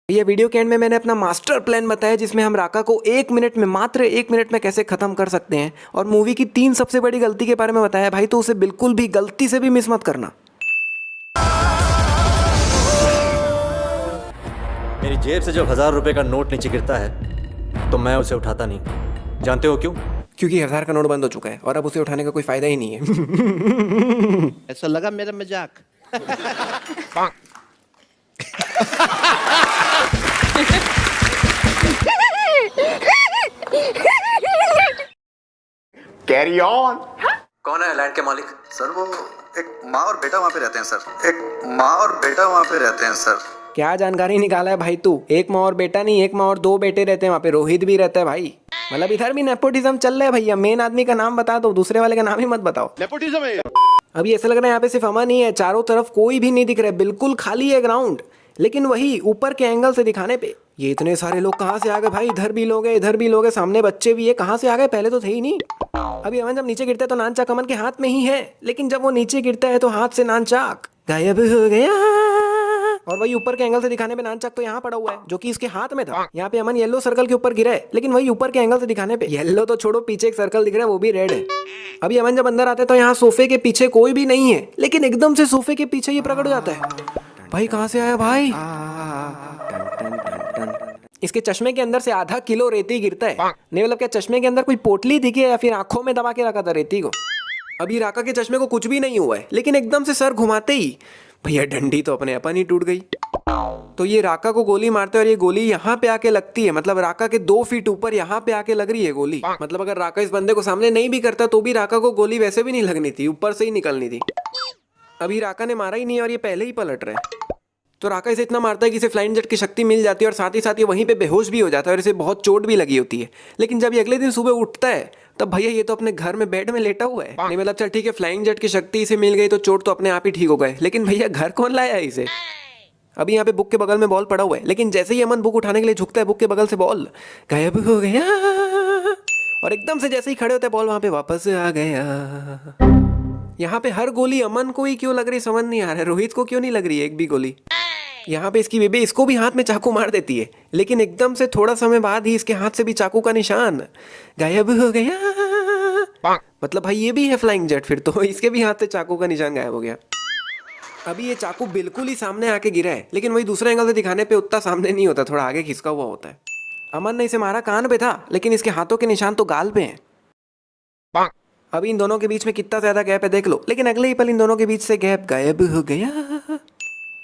ये वीडियो के एंड में मैंने अपना मास्टर प्लान बताया जिसमें हम राका को मात्र एक मिनट में कैसे ख़त्म कर सकते हैं और मूवी की 3 सबसे बड़ी गलती के बारे में बताया भाई, तो उसे बिल्कुल भी गलती से भी मिस मत करना। मेरी जेब से जब 1000 रुपए का नोट नीचे गिरता है तो मैं उसे उठाता नहीं। जानते हो क्यों? क्योंकि 1000 का नोट बंद हो चुका है और अब उसे उठाने का कोई फायदा ही नहीं है। ऐसा लगा मेरा मजाक। Carry on. कौन है लैंड के मालिक? सर वो एक माँ और बेटा वहाँ पे रहते हैं सर। एक माँ और बेटा वहाँ पे रहते हैं सर। क्या जानकारी निकाला है भाई तू? एक माँ और बेटा नहीं, एक माँ और 2 बेटे रहते हैं वहाँ पे। रोहित भी रहता है भाई। मतलब इधर भी नेपोटिज्म चल रहा है भैया। मेन आदमी का नाम बता दो, दूसरे वाले का नाम ही मत बताओ। नेपोटिज्म है। अभी ऐसा लग रहा है यहाँ पे सिर्फ अमन ही है, चारों तरफ कोई भी नहीं दिख रहा है, बिल्कुल खाली है ग्राउंड। लेकिन वही ऊपर के एंगल से दिखाने पे ये इतने सारे लोग कहाँ से आ गए भाई? इधर भी लोग हैं, इधर भी लोग हैं, सामने बच्चे भी है। कहाँ से आ गए? पहले तो थे ही नहीं। अभी अमन जब नीचे गिरता है तो नानचाक अमन के हाथ में ही है, लेकिन जब वो नीचे गिरता है तो हाथ से नानचाक गायब हो गया। और वही ऊपर के एंगल से दिखाने पे नानचाक तो यहाँ पड़ा हुआ है जो कि इसके हाथ में था। यहाँ पे अमन येलो सर्कल के ऊपर गिरा है, लेकिन वही ऊपर के एंगल से दिखाने पे येलो तो छोड़ो, पीछे एक सर्कल दिख रहा है वो भी रेड है। अभी अमन जब अंदर आता है तो यहाँ सोफे के पीछे कोई भी नहीं है, लेकिन एकदम से सोफे के पीछे ये प्रकट हो जाता है। भाई कहाँ से आया भाई? इसके चश्मे के अंदर से आधा किलो रेती गिरता है। नहीं मतलब क्या चश्मे के अंदर कोई पोटली दिखी है या फिर आंखों में दबा के रखा था रेती को? अभी राका के चश्मे को कुछ भी नहीं हुआ है, लेकिन एकदम से सर घुमाते ही भैया डंडी तो अपने अपन ही टूट गई। तो ये राका को गोली मारते और ये गोली यहाँ पे आके लगती है, मतलब राका के 2 फीट ऊपर यहाँ पे आके लग रही है गोली। मतलब अगर राका इस बंदे को सामने नहीं भी करता तो भी राका को गोली वैसे भी नहीं लगनी थी, ऊपर से ही निकलनी थी। अभी राका ने मारा ही नहीं और ये पहले ही पलट रहा है। तो राका इसे इतना मारता है कि इसे फ्लाइंग जेट की शक्ति मिल जाती है और साथ ही ये वहीं पे बेहोश भी हो जाता है और इसे बहुत चोट भी लगी होती है। लेकिन जब ये अगले दिन सुबह उठता है तब भैया ये तो अपने घर में बेड में लेटा हुआ है। नहीं मतलब चल ठीक है, फ्लाइंग जेट की शक्ति इसे मिल गई तो चोट तो अपने आप ही ठीक हो गए, लेकिन भैया घर कौन लाया है इसे? अभी यहाँ पे बुक के बगल में बॉल पड़ा हुआ है, लेकिन जैसे ही अमन बुक उठाने के लिए झुकता है बुक के बगल से बॉल गायब हो गया और एकदम से जैसे ही खड़े होते हैं बॉल वहां पे वापस आ गया। यहाँ पे हर गोली अमन को ही क्यों लग रही समझ नहीं आ रहा है, रोहित को क्यों नहीं लग रही है एक भी गोली? यहाँ पे इसकी बेबे इसको भी हाथ में चाकू मार देती है, लेकिन एकदम से थोड़ा समय बाद ही इसके हाथ से भी चाकू का निशान गायब हो गया। मतलब भाई ये भी है फ्लाइंग जेट, फिर तो इसके भी हाथ से चाकू का निशान गायब हो गया। अभी ये चाकू बिल्कुल ही सामने आके गिरा है, लेकिन वही दूसरे एंगल से दिखाने पे उतना सामने नहीं होता, थोड़ा आगे खिसका हुआ होता है। अमन ने इसे मारा कान पे था, लेकिन इसके हाथों के निशान तो गाल पे हैं। अभी इन दोनों के बीच में कितना ज्यादा गैप है देख लो, लेकिन अगले ही पल इन दोनों के बीच से गैप गायब हो गया।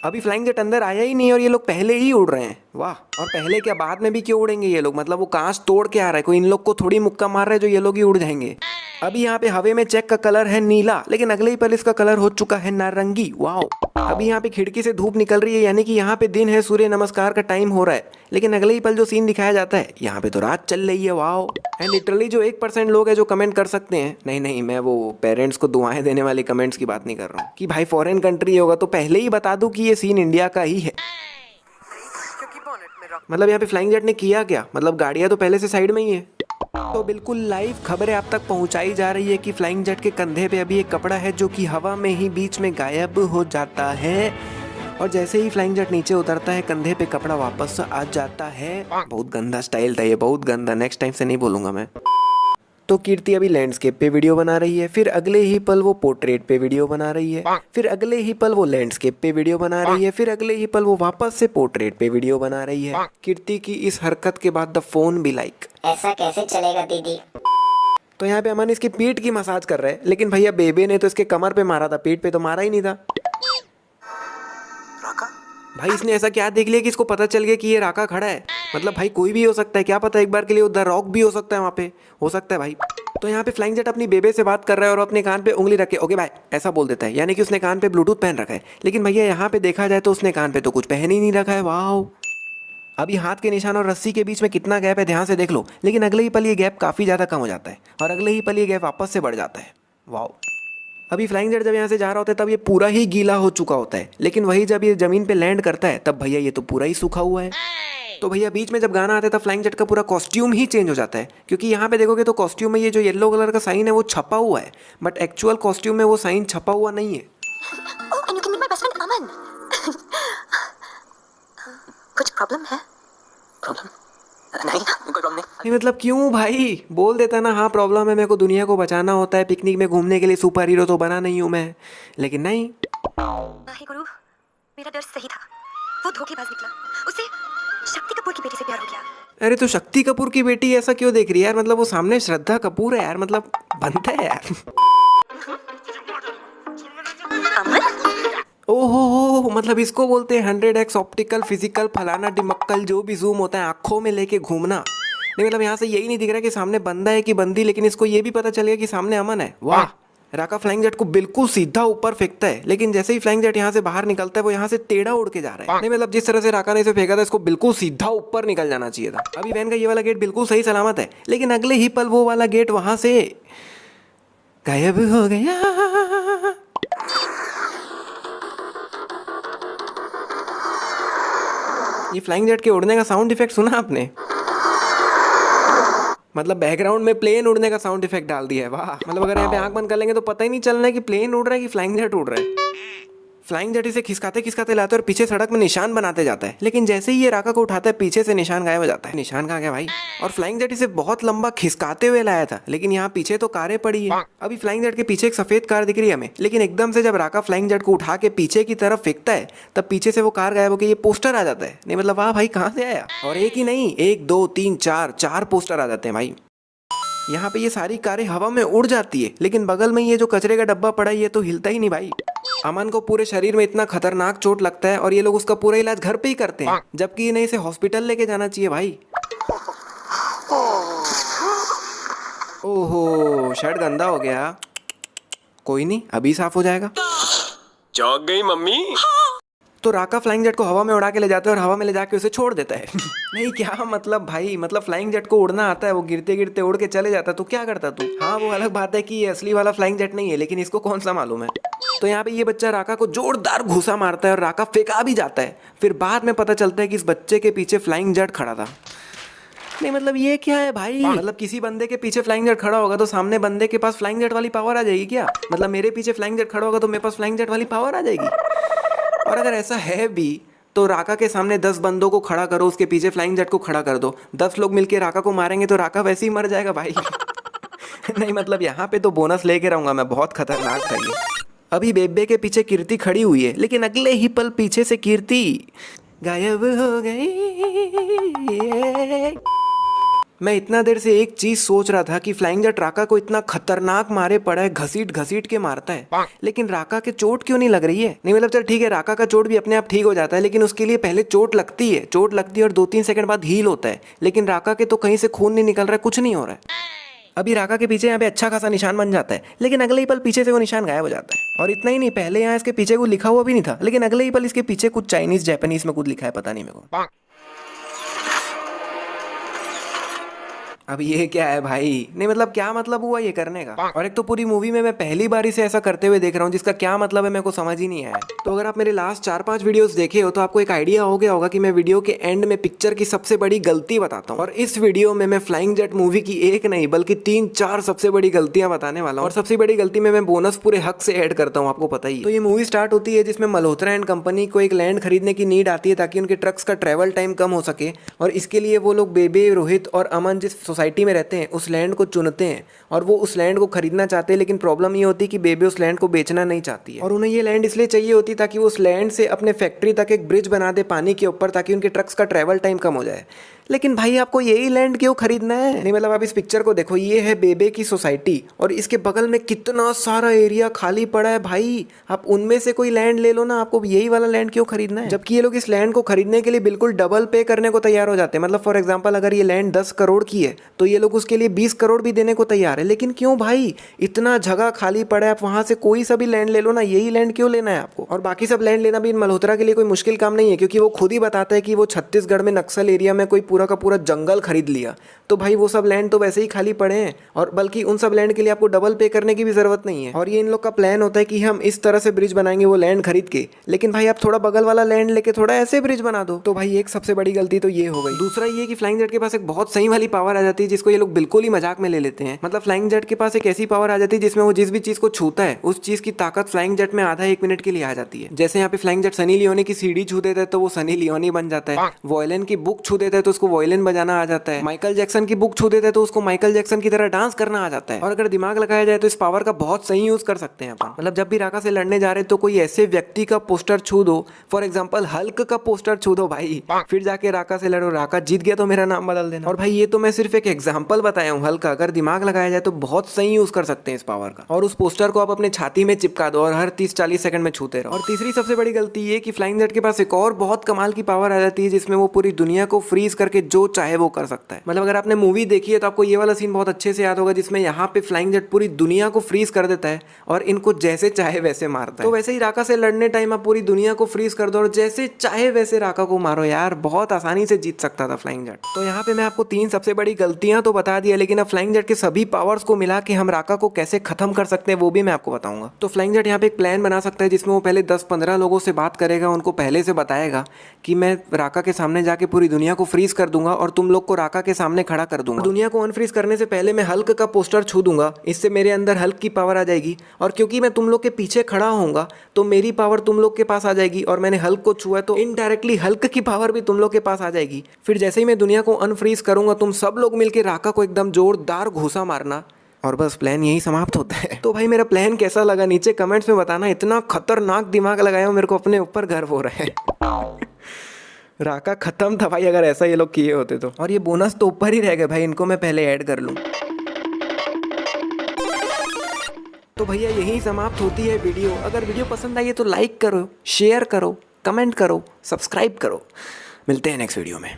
अभी फ्लाइंग जेट अंदर आया ही नहीं और ये लोग पहले ही उड़ रहे हैं। वाह! और पहले क्या बाद में भी क्यों उड़ेंगे ये लोग? मतलब वो कांच तोड़ के आ रहा है, कोई इन लोग को थोड़ी मुक्का मार रहा है जो ये लोग ही उड़ जाएंगे। अभी यहाँ पे हवे में चेक का कलर है नीला, लेकिन अगले ही पल इसका कलर हो चुका है नारंगी। वाह! अभी यहाँ पे खिड़की से धूप निकल रही है, यानी कि यहाँ पे दिन है, सूर्य नमस्कार का टाइम हो रहा है, लेकिन अगले ही पल जो सीन दिखाया जाता है यहाँ पे तो रात चल रही है। वाह! एंड लिटरली जो 1% लोग हैं जो कमेंट कर सकते हैं, नहीं मैं वो पेरेंट्स को दुआएं देने वाले कमेंट्स की बात नहीं कर रहा हूँ कि भाई फॉरेन कंट्री होगा तो पहले ही बता दूं कि ये सीन इंडिया का ही है। मतलब यहाँ पे फ्लाइंग जेट ने किया क्या? मतलब गाड़ियाँ तो पहले से साइड में ही है। तो बिल्कुल लाइव खबरें आप तक पहुंचाई जा रही है कि फ्लाइंग जेट के कंधे पे अभी एक कपड़ा है जो कि हवा में ही बीच में गायब हो जाता है, और जैसे ही फ्लाइंग जेट नीचे उतरता है कंधे पे कपड़ा वापस आ जाता है। बहुत गंदा स्टाइल था ये, बहुत गंदा, नेक्स्ट टाइम से नहीं बोलूंगा मैं। तो कीर्ति अभी लैंडस्केप पे वीडियो बना रही है, फिर अगले ही पल वो पोर्ट्रेट पे वीडियो बना रही है, फिर अगले ही पल वो लैंडस्केप पे वीडियो बना रही है, फिर अगले ही पल वो वापस से पोर्ट्रेट पे वीडियो बना रही है। कीर्ति की इस हरकत के बाद द फोन भी लाइक, ऐसा कैसे चलेगा दीदी? तो यहाँ पे अमन इसकी पीठ की मसाज कर रहे हैं, लेकिन भैया बेबे ने तो इसके कमर पे मारा था, पीठ पे तो मारा ही नहीं था। भाई इसने ऐसा क्या देख लिया कि इसको पता चल गया कि ये राका खड़ा है? मतलब भाई कोई भी हो सकता है, क्या पता एक बार के लिए वो द रॉक भी हो सकता है, वहाँ पे हो सकता है भाई। तो यहाँ पे फ्लाइंग जेट अपनी बेबे से बात कर रहा है और अपने कान पे उंगली रख के ओके भाई ऐसा बोल देता है, यानी कि उसने कान पे ब्लूटूथ पहन रखा है। लेकिन भैया यहाँ पे देखा जाए तो उसने कान पे तो कुछ पहन ही नहीं रखा है। वाह! अभी हाथ के निशान और रस्सी के बीच में कितना गैप है ध्यान से देख लो, लेकिन अगले ही पल ये गैप काफ़ी ज़्यादा कम हो जाता है और अगले ही पल ये गैप वापस से बढ़ जाता है। वाह! अभी फ्लाइंग जेट जब यहाँ से जा रहा होता है तब ये पूरा ही गीला हो चुका होता है, लेकिन वही जब ये जमीन पे लैंड करता है तब भैया ये तो पूरा ही सूखा हुआ है। तो भैया बीच में जब गाना आता है तब फ्लाइंग जेट का पूरा कॉस्ट्यूम ही चेंज हो जाता है, क्योंकि यहाँ पे देखोगे तो कॉस्ट्यूम में ये जो येलो कलर का साइन है वो छपा हुआ है, बट एक्चुअल कॉस्ट्यूम में वो साइन छपा हुआ नहीं है। कुछ प्रॉब्लम है? प्रॉब्लम? नहीं, कोई प्रॉब्लम नहीं। नहीं मतलब क्यों भाई, बोल देता ना हाँ प्रॉब्लम है, मेरे को दुनिया को बचाना होता है, पिकनिक में घूमने के लिए सुपर हीरो तो बना नहीं हूँ मैं। लेकिन नहीं। हे गुरु, मेरा डर सही था। वो धोखेबाज निकला। उसे शक्ति कपूर की बेटी से प्यार हो गया। अरे तो शक्ति कपूर की बेटी ऐसा क्यों देख रही है यार, मतलब वो सामने श्रद्धा कपूर है यार, मतलब बनता है यार। अमन? ओहो, मतलब इसको बोलते हैं 100x ऑप्टिकल फिजिकल फलाना डिमक्कल, जो भी जूम होता है आंखों में लेके घूमना। नहीं मतलब यहाँ से यही नहीं दिख रहा कि सामने बंदा है कि बंदी, लेकिन इसको ये भी पता चल गया कि सामने अमन है। वाह। राका फ्लाइंग जेट को बिल्कुल सीधा ऊपर फेंकता है, लेकिन जैसे ही फ्लाइंग जेट यहाँ से बाहर निकलता है वो यहाँ से टेढ़ा उड़ के जा रहा है। नहीं मतलब जिस तरह से राका ने इसे फेंका था, इसको बिल्कुल सीधा ऊपर निकल जाना चाहिए था। अभी वैन का ये वाला गेट बिल्कुल सही सलामत है, लेकिन अगले ही पल वो वाला गेट वहां से गायब हो गया। ये फ्लाइंग जेट के उड़ने का साउंड इफेक्ट सुना आपने? मतलब बैकग्राउंड में प्लेन उड़ने का साउंड इफेक्ट डाल दिया है। वाह। मतलब अगर यहाँ पे आंख बंद कर लेंगे तो पता ही नहीं चलना है कि प्लेन उड़ रहा है कि फ्लाइंग जेट उड़ रहा है। फ्लाइंग जेट इसे खिसकाते खिसकाते लाते और पीछे सड़क में निशान बनाते जाता है, लेकिन जैसे ही ये राका को उठाता है पीछे से निशान गायब हो जाता है। निशान कहाँ गया भाई? और फ्लाइंग जेट इसे बहुत लंबा खिसकाते हुए लाया था, लेकिन यहाँ पीछे तो कारें पड़ी है। अभी फ्लाइंग जेट के पीछे एक सफेद कार दिख रही है हमें, लेकिन एकदम से जब राका फ्लाइंग जेट को उठा के पीछे की तरफ फेंकता है तब पीछे से वो कार गायब होकर ये पोस्टर आ जाता है। नहीं मतलब वाह भाई, कहाँ से आया? और एक ही नहीं, 1 2 3 4 पोस्टर आ जाते हैं भाई। यहाँ पे ये सारी कारें हवा में उड़ जाती है, लेकिन बगल में ये जो कचरे का डब्बा पड़ा है ये तो हिलता ही नहीं भाई। अमन को पूरे शरीर में इतना खतरनाक चोट लगता है और ये लोग उसका पूरा इलाज घर पे ही करते हैं, जबकि इन्हें इसे हॉस्पिटल लेके जाना चाहिए भाई। ओहो, शर्ट गंदा हो गया, कोई नहीं अभी साफ हो जाएगा। चौंक गई मम्मी? तो राका फ्लाइंग जेट को हवा में उड़ा के ले जाता है और हवा में ले जाके उसे छोड़ देता है। नहीं क्या मतलब भाई, मतलब फ्लाइंग जेट को उड़ना आता है, वो गिरते गिरते उड़ के चले जाता, तो क्या करता तू? हाँ वो अलग बात है कि ये असली वाला फ्लाइंग जेट नहीं है, लेकिन इसको कौन सा मालूम है। तो यहाँ पे ये बच्चा राका को जोरदार घुसा मारता है और राका फेंका भी जाता है। फिर बाद में पता चलता है कि इस बच्चे के पीछे फ्लाइंग जेट खड़ा था। नहीं मतलब ये क्या है भाई, मतलब किसी बंदे के पीछे फ्लाइंग जेट खड़ा होगा तो सामने बंदे के पास फ्लाइंग जेट वाली पावर आ जाएगी क्या? मतलब मेरे पीछे फ्लाइंग जेट खड़ा होगा तो मेरे पास फ्लाइंग जेट वाली पावर आ जाएगी? और अगर ऐसा है भी तो राका के सामने 10 बंदों को खड़ा करो, उसके पीछे फ्लाइंग जेट को खड़ा कर दो, 10 लोग मिलके राका को मारेंगे तो राका वैसे ही मर जाएगा भाई। नहीं मतलब यहाँ पे तो बोनस लेके रहूंगा मैं, बहुत खतरनाक था ये। अभी बेबे के पीछे कीर्ति खड़ी हुई है, लेकिन अगले ही पल पीछे से कीर्ति गायब हो गई। मैं इतना देर से एक चीज सोच रहा था कि फ्लाइंग जेट राका को इतना खतरनाक मारे पड़ा है, घसीट घसीट के मारता है, लेकिन राका के चोट क्यों नहीं लग रही है? नहीं मतलब चल ठीक है, राका का चोट भी अपने आप ठीक हो जाता है, लेकिन उसके लिए पहले चोट लगती है और 2-3 सेकंड बाद हील होता है, लेकिन राका के तो कहीं से खून नहीं निकल रहा है, कुछ नहीं हो रहा है। अभी राका के पीछे यहाँ पे अच्छा खासा निशान बन जाता है, लेकिन अगले ही पल पीछे से वो निशान गायब हो जाता है। और इतना ही नहीं, पहले यहाँ इसके पीछे कुछ लिखा हुआ भी नहीं था, लेकिन अगले ही पल इसके पीछे कुछ चाइनीज जापानीज में कुछ लिखा है, पता नहीं मेरे को। अब ये क्या है भाई? नहीं मतलब क्या मतलब हुआ ये करने का? और एक तो पूरी मूवी में मैं पहली बार इसे ऐसा करते हुए देख रहा हूँ, जिसका क्या मतलब है मेरे को समझ ही नहीं आया। तो अगर आप मेरे लास्ट 4-5 वीडियोस देखे हो तो आपको एक आइडिया हो गया होगा कि मैं वीडियो के एंड में पिक्चर की सबसे बड़ी गलती बताता हूँ, और इस वीडियो में मैं फ्लाइंग जेट मूवी की एक नहीं बल्कि 3-4 सबसे बड़ी गलतियां बताने वाला हूँ। और सबसे बड़ी गलती में मैं बोनस पूरे हक से ऐड करता हूँ, आपको पता ही। तो ये मूवी स्टार्ट होती है जिसमें मल्होत्रा एंड कंपनी को एक लैंड खरीदने की नीड आती है ताकि उनके ट्रक्स का ट्रेवल टाइम कम हो सके, और इसके लिए वो लोग बेबे, रोहित और अमन जिस सोसाइटी में रहते हैं उस लैंड को चुनते हैं, और वो उस लैंड को खरीदना चाहते हैं। लेकिन प्रॉब्लम ये होती है कि बेबे उस लैंड को बेचना नहीं चाहती है, और उन्हें ये लैंड इसलिए चाहिए होती ताकि वो उस लैंड से अपने फैक्ट्री तक एक ब्रिज बना दे पानी के ऊपर, ताकि उनके ट्रक्स का ट्रैवल टाइम कम हो जाए। लेकिन भाई आपको यही लैंड क्यों खरीदना है? नहीं मतलब आप इस पिक्चर को देखो, ये है बेबे की सोसाइटी और इसके बगल में कितना सारा एरिया खाली पड़ा है भाई, आप उनमें से कोई लैंड ले लो ना, आपको यही वाला लैंड क्यों खरीदना है? जबकि ये लोग इस लैंड को खरीदने के लिए बिल्कुल डबल पे करने को तैयार हो जाते हैं। मतलब फॉर एग्जाम्पल अगर ये लैंड 10 करोड़ की है तो ये लोग उसके लिए 20 करोड़ भी देने को तैयार है। लेकिन क्यों भाई? इतना जगह खाली पड़ा है, आप वहां से कोई सा भी लैंड ले लो ना, यही लैंड क्यों लेना है आपको? और बाकी सब लैंड लेना भी इन मल्होत्रा के लिए कोई मुश्किल काम नहीं है, क्योंकि वो खुद ही बताता है कि वो छत्तीसगढ़ में नक्सल एरिया में कोई पूरा पूरा का पूरा जंगल खरीद लिया, तो भाई वो सब लैंड तो वैसे ही खाली पड़े हैं, और बल्कि उन सब लैंड के लिए आपको डबल पे करने की भी ज़रूरत नहीं है। और ये इन लोग का प्लान होता है कि हम इस तरह से ब्रिज बनाएंगे वो लैंड खरीद के, लेकिन भाई आप थोड़ा बगल वाला लैंड लेके थोड़ा ऐसे ब्रिज बना दो। तो भाई एक सबसे बड़ी गलती तो ये हो गई। दूसरा ये कि फ्लाइंग जेट के पास एक बहुत सही वाली पावर आ जाती है जिसको ये लोग बिल्कुल ही मजाक में ले लेते हैं। मतलब फ्लाइंग जेट के पास एक ऐसी पावर आ जाती है जिसमें वो जिस भी चीज को छूता है उस चीज की ताकत फ्लाइंग जेट में आधा 1 मिनट के लिए आ जाती है। जैसे यहाँ पे फ्लाइंग जेट सनी लियोनी की सीडी छू देता है तो वो सनी लियोनी बन जाता है, वॉयलिन की बुक छू देता है तो उसको वॉयलिन बजाना आ जाता है, माइकल जैक्सन की बुक छू देता है तो उसको माइकल जैक्सन की तरह डांस करना आ जाता है। और अगर दिमाग लगाया जाए तो इस पावर का बहुत सही यूज कर सकते हैं अपन। मतलब जब भी राका से लड़ने जा रहे तो कोई ऐसे व्यक्ति का पोस्टर छू दो, फॉर एग्जाम्पल हल्क का पोस्टर छू दो भाई, फिर जाके राका से लड़ो, राका जीत गया तो मेरा नाम बदल देना। और भाई ये तो मैं सिर्फ एक एग्जाम्पल बताया हूँ, हल्का अगर दिमाग लगाया जाए तो बहुत सही यूज कर सकते हैं इस पावर का। और उस पोस्टर को आप अपने छाती में चिपका दो और हर 30-40 सेकंड में छूते रहो। और तीसरी सबसे बड़ी गलती ये कि फ्लाइंग जेट के पास एक और बहुत कमाल की पावर आ जाती है जिसमें वो पूरी दुनिया को फ्रीज करके जो चाहे वो कर सकता है। मतलब अगर आपने मूवी देखी है तो आपको ये वाला सीन बहुत अच्छे से याद होगा जिसमें यहाँ पे फ्लाइंग जेट पूरी दुनिया को फ्रीज कर देता है और इनको जैसे चाहे वैसे मारता है। तो वैसे ही राका से लड़ने टाइम आप पूरी दुनिया को फ्रीज कर दो और जैसे चाहे वैसे राका को मारो यार, बहुत आसानी से जीत सकता था फ्लाइंग जेट। तो यहाँ पे मैं आपको 3 सबसे बड़ी गलतियां तो बता दिया, लेकिन अब फ्लाइंग जेट के सभी पावर्स को मिला के हम राका को कैसे खत्म कर सकते हैं वो भी मैं आपको बताऊंगा। तो फ्लाइंग जेट यहाँ पे एक प्लान बना सकता है जिसमें वो पहले 10-15 लोगों से बात करेगा, उनको पहले से बताएगा कि मैं राका के सामने जाके पूरी दुनिया को फ्रीज कर दूंगा और तुम लोग को राका के सामने खड़ा कर दूंगा। दुनिया को अनफ्रीज करने से पहले मैं हल्क का पोस्टर छू दूंगा, इससे मेरे अंदर हल्क की पावर आ जाएगी, और क्योंकि मैं तुम लोग के पीछे खड़ा होऊंगा तो मेरी पावर तुम लोग के पास आ जाएगी, और मैंने हल्क को छुआ तो इनडायरेक्टली हल्क की पावर भी तुम लोग के पास आ जाएगी। फिर जैसे ही मैं दुनिया को अनफ्रीज करूंगा तुम सब लोग मिलकर राका को एकदम जोरदार घूसा मारना, और बस प्लान यही समाप्त होता है। तो भाई मेरा प्लान कैसा लगा नीचे कमेंट्स में बताना। इतना खतरनाक दिमाग लगाया हूं, मेरे को अपने ऊपर गर्व हो रहा है। राका खत्म था भाई अगर ऐसा ये लोग किए होते तो। और ये बोनस तो ऊपर ही रह गए भाई, इनको मैं पहले ऐड कर लूँ। तो भैया यही समाप्त होती है वीडियो। अगर वीडियो पसंद आई है तो लाइक करो, शेयर करो, कमेंट करो, सब्सक्राइब करो। मिलते हैं नेक्स्ट वीडियो में।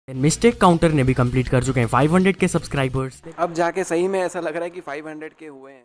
मिस्टेक काउंटर ने भी कंप्लीट कर चुके हैं 500 के सब्सक्राइबर्स। अब जाके सही में ऐसा लग रहा है कि 500 के हुए हैं।